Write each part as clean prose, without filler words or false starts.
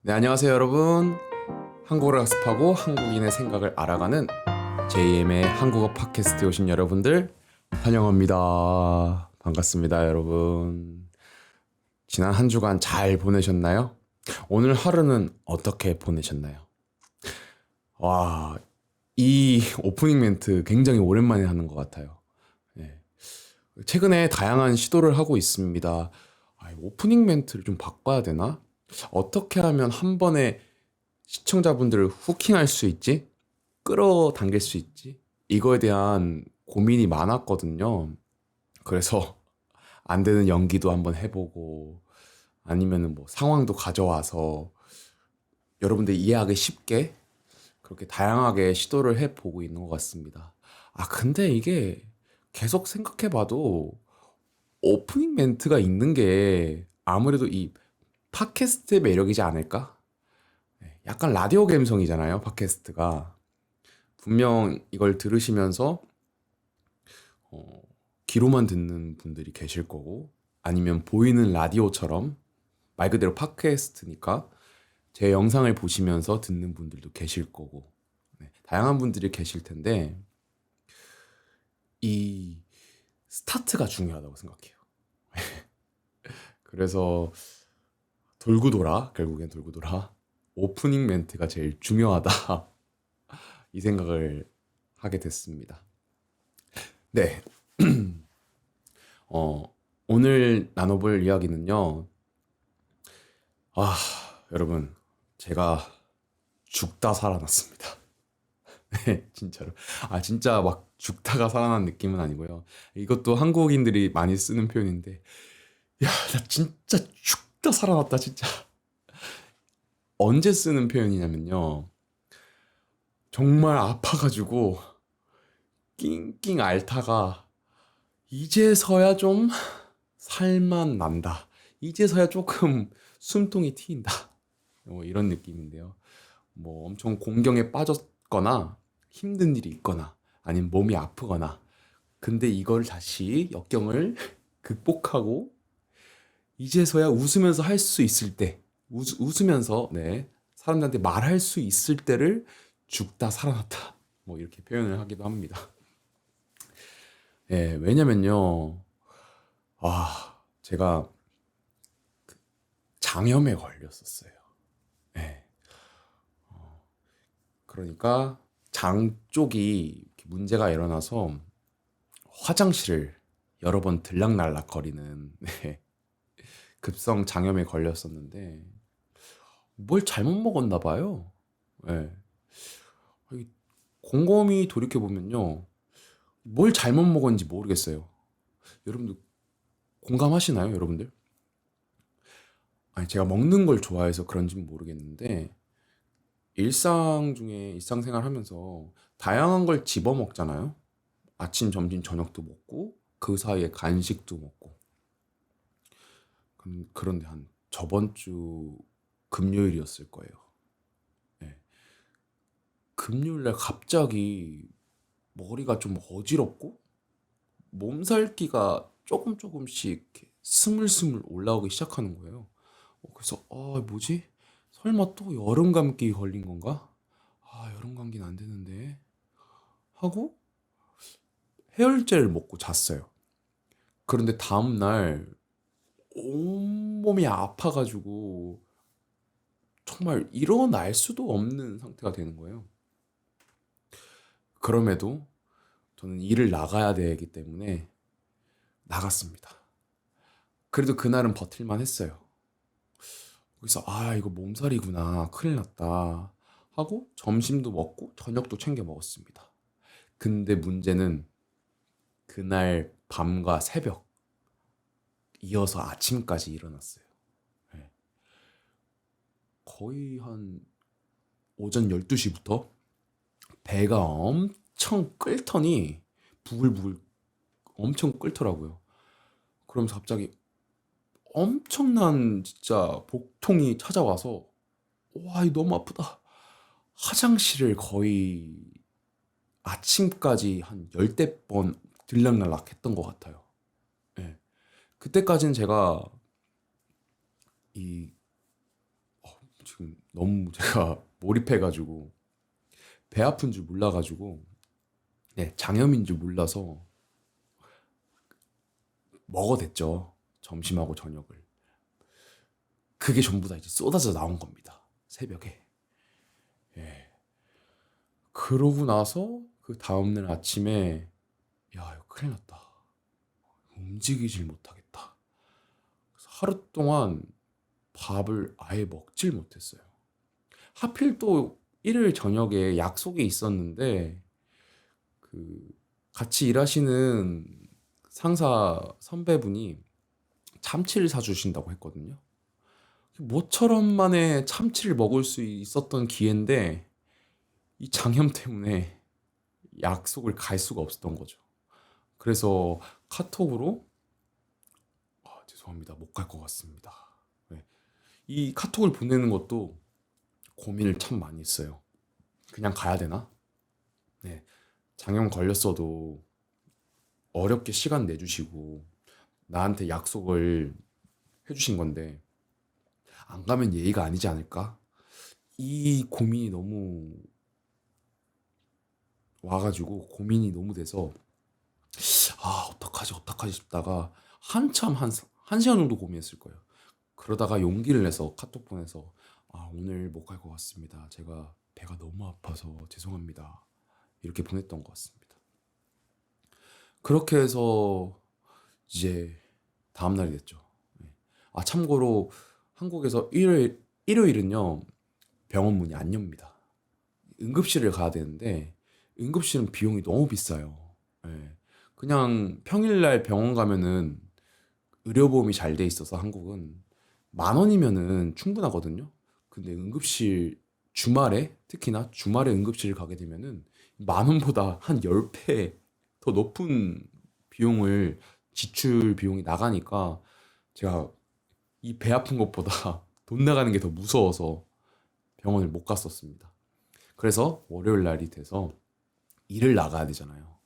네, 안녕하세요, 여러분. 한국어를 학습하고 한국인의 생각을 알아가는 JM의 한국어 팟캐스트에 오신 여러분들 환영합니다. 반갑습니다, 여러분. 지난 한 주간 잘 보내셨나요? 오늘 하루는 어떻게 보내셨나요? 와, 이 오프닝 멘트 굉장히 오랜만에 하는 것 같아요. 네. 최근에 다양한 시도를 하고 있습니다. 오프닝 멘트를 좀 바꿔야 되나? 어떻게 하면 한 번에 시청자분들을 후킹할 수 있지? 끌어당길 수 있지? 이거에 대한 고민이 많았거든요. 그래서 안 되는 연기도 한번 해보고 아니면은 뭐 상황도 가져와서 여러분들 이해하기 쉽게 그렇게 다양하게 시도를 해보고 있는 것 같습니다. 근데 이게 계속 생각해봐도 오프닝 멘트가 있는 게 아무래도 이 팟캐스트의 매력이지 않을까? 약간 라디오 감성이잖아요, 팟캐스트가. 분명 이걸 들으시면서 어, 귀로만 듣는 분들이 계실 거고 아니면 보이는 라디오처럼 말 그대로 팟캐스트니까 제 영상을 보시면서 듣는 분들도 계실 거고 다양한 분들이 계실 텐데 이 스타트가 중요하다고 생각해요. 그래서 돌고 돌아 결국엔 돌고 돌아 오프닝 멘트가 제일 중요하다 이 생각을 하게 됐습니다. 네, 오늘 나눠볼 이야기는요. 아, 여러분, 제가 죽다 살아났습니다. 네, 진짜로. 진짜 막 죽다가 살아난 느낌은 아니고요. 이것도 한국인들이 많이 쓰는 표현인데, 야, 나 진짜 죽다 살아났다, 진짜. 언제 쓰는 표현이냐면요. 정말 아파가지고, 낑낑 앓다가, 이제서야 좀 살만 난다. 이제서야 조금 숨통이 트인다. 뭐 이런 느낌인데요. 뭐 엄청 공경에 빠졌거나 힘든 일이 있거나 아니면 몸이 아프거나 근데 이걸 다시 역경을 극복하고 이제서야 웃으면서 할 수 있을 때 웃으면서 네 사람들한테 말할 수 있을 때를 죽다 살아났다 뭐 이렇게 표현을 하기도 합니다. 예, 왜냐면요. 제가 장염에 걸렸었어요. 예. 그러니까 장 쪽이 이렇게 문제가 일어나서 화장실을 여러 번 들락날락거리는 네, 급성 장염에 걸렸었는데 뭘 잘못 먹었나 봐요. 네. 곰곰이 돌이켜 보면요, 뭘 잘못 먹었는지 모르겠어요. 여러분들 공감하시나요, 여러분들? 제가 먹는 걸 좋아해서 그런지는 모르겠는데 일상생활 하면서 다양한 걸 집어 먹잖아요. 아침, 점심, 저녁도 먹고 그 사이에 간식도 먹고. 그런데 한 저번 주 금요일이었을 거예요. 네. 금요일 날 갑자기 머리가 좀 어지럽고 몸살기가 조금씩 이렇게 스물스물 올라오기 시작하는 거예요. 그래서 뭐지? 설마 또 여름 감기 걸린 건가? 여름 감기는 안 되는데 하고 해열제를 먹고 잤어요. 그런데 다음날 온몸이 아파가지고 정말 일어날 수도 없는 상태가 되는 거예요. 그럼에도 저는 일을 나가야 되기 때문에 나갔습니다. 그래도 그날은 버틸만 했어요. 그래서 이거 몸살이구나. 큰일 났다. 하고 점심도 먹고 저녁도 챙겨 먹었습니다. 근데 문제는 그날 밤과 새벽 이어서 아침까지 일어났어요. 네. 거의 한 오전 12시부터 배가 엄청 끓더니 부글부글 엄청 끓더라고요. 그러면서 갑자기 엄청난 진짜 복통이 찾아와서 와, 이거 너무 아프다. 화장실을 거의 아침까지 한 열대 번 들락날락 했던 것 같아요. 예. 그때까지는 제가 이 지금 너무 제가 몰입해가지고 배 아픈 줄 몰라가지고 네, 장염인 줄 몰라서 먹어댔죠. 점심하고 저녁을. 그게 전부 다 이제 쏟아져 나온 겁니다. 새벽에. 예. 그러고 나서 그 다음날 아침에 야, 이거 큰일 났다. 움직이질 못하겠다. 그래서 하루 동안 밥을 아예 먹질 못했어요. 하필 또 일요일 저녁에 약속이 있었는데 그 같이 일하시는 상사 선배분이 참치를 사주신다고 했거든요. 모처럼 만에 참치를 먹을 수 있었던 기회인데 이 장염 때문에 약속을 갈 수가 없었던 거죠. 그래서 카톡으로 죄송합니다. 못 갈 것 같습니다. 네. 이 카톡을 보내는 것도 고민을 참 많이 했어요. 그냥 가야 되나? 네. 장염 걸렸어도 어렵게 시간 내주시고 나한테 약속을 해주신 건데 안 가면 예의가 아니지 않을까? 이 고민이 너무 와가지고 고민이 너무 돼서 어떡하지 싶다가 한참 한 시간 정도 고민했을 거예요. 그러다가 용기를 내서 카톡 보내서 오늘 못 갈 것 같습니다. 제가 배가 너무 아파서 죄송합니다. 이렇게 보냈던 것 같습니다. 그렇게 해서 이제 다음 날이 됐죠. 네. 참고로 한국에서 일요일은요 병원 문이 안 엽니다. 응급실을 가야 되는데 응급실은 비용이 너무 비싸요. 예. 그냥 평일날 병원 가면은 의료보험이 잘 돼 있어서 한국은 10,000원이면은 충분하거든요. 근데 응급실 주말에 특히나 주말에 응급실을 가게 되면은 10,000원보다 한 10배 더 높은 비용을 지출 비용이 나가니까 제가 이 배 아픈 것보다 돈 나가는 게 더 무서워서 병원을 못 갔었습니다. 그래서 월요일 날이 돼서 일을 나가야 되잖아요.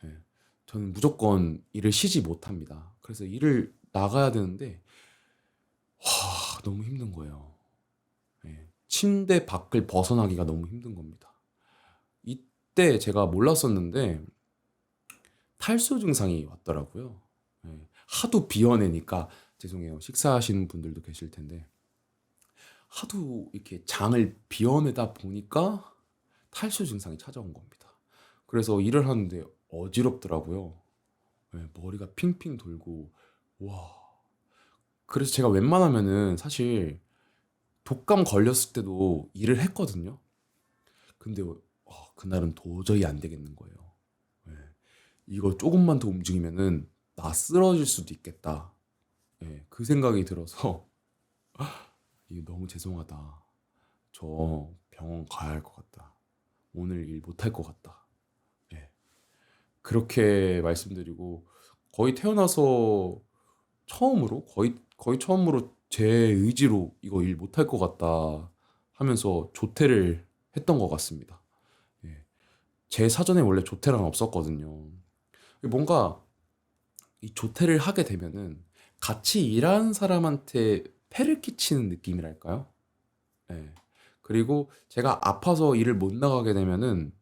예. 저는 무조건 일을 쉬지 못합니다. 그래서 일을 나가야 되는데 너무 힘든 거예요. 예. 침대 밖을 벗어나기가 너무 힘든 겁니다. 이때 제가 몰랐었는데 탈수 증상이 왔더라고요. 예. 하도 비워내니까 죄송해요. 식사하시는 분들도 계실 텐데 하도 이렇게 장을 비워내다 보니까 탈수 증상이 찾아온 겁니다. 그래서 일을 하는데 어지럽더라고요. 네, 머리가 핑핑 돌고 와. 그래서 제가 웬만하면은 사실 독감 걸렸을 때도 일을 했거든요. 근데 그날은 도저히 안 되겠는 거예요. 네, 이거 조금만 더 움직이면은 나 쓰러질 수도 있겠다. 네, 그 생각이 들어서 이게 너무 죄송하다. 저 병원 가야 할 것 같다. 오늘 일 못 할 것 같다. 네, 그렇게 말씀드리고 거의 태어나서 처음으로 거의 처음으로 제 의지로 이거 일 못 할 것 같다 하면서 조퇴를 했던 것 같습니다. 예. 제 사전에 원래 조퇴란 없었거든요. 뭔가 이 조퇴를 하게 되면은 같이 일하는 사람한테 폐를 끼치는 느낌이랄까요? 예. 그리고 제가 아파서 일을 못 나가게 되면은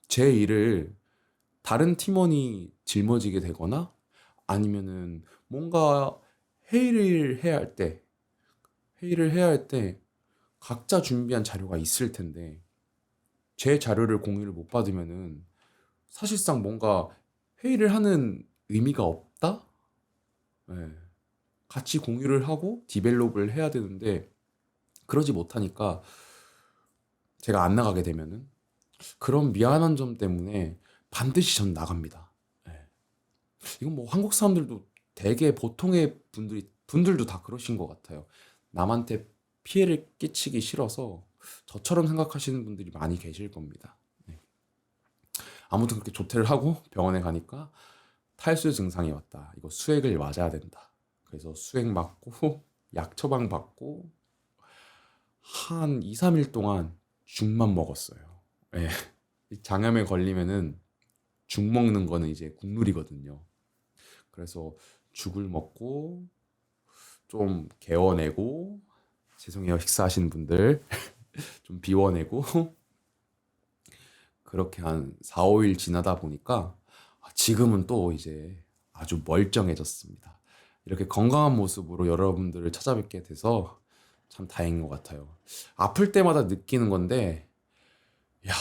제 일을 다른 팀원이 짊어지게 되거나 아니면은 뭔가 회의를 해야 할 때, 회의를 해야 할 때 각자 준비한 자료가 있을 텐데 제 자료를 공유를 못 받으면은 사실상 뭔가 회의를 하는 의미가 없다? 예. 같이 공유를 하고 디벨롭을 해야 되는데 그러지 못하니까 제가 안 나가게 되면은 그런 미안한 점 때문에 반드시 전 나갑니다. 예. 이건 뭐 한국 사람들도 되게 보통의 분들도 다 그러신 것 같아요. 남한테 피해를 끼치기 싫어서 저처럼 생각하시는 분들이 많이 계실 겁니다. 네. 아무튼 그렇게 조퇴를 하고 병원에 가니까 탈수 증상이 왔다. 이거 수액을 맞아야 된다. 그래서 수액 맞고 약 처방 받고 한 2, 3일 동안 죽만 먹었어요. 예. 장염에 걸리면은 죽 먹는 거는 이제 국룰이거든요. 그래서 죽을 먹고 좀 개워내고 죄송해요. 식사하시는 분들 좀 비워내고 그렇게 한 4, 5일 지나다 보니까 지금은 또 이제 아주 멀쩡해졌습니다. 이렇게 건강한 모습으로 여러분들을 찾아뵙게 돼서 참 다행인 것 같아요. 아플 때마다 느끼는 건데, 야,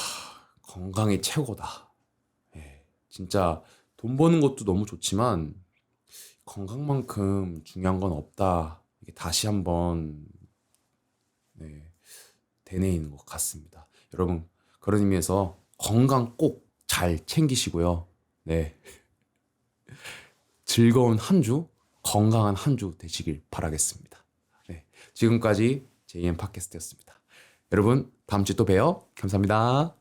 건강이 최고다. 예, 진짜 돈 버는 것도 너무 좋지만 건강만큼 중요한 건 없다. 이게 다시 한번 네, 되뇌이는 것 같습니다. 여러분, 그런 의미에서 건강 꼭 잘 챙기시고요. 네, 즐거운 한 주, 건강한 한 주 되시길 바라겠습니다. 네, 지금까지 JM 팟캐스트였습니다. 여러분, 다음 주에 또 봬요. 감사합니다.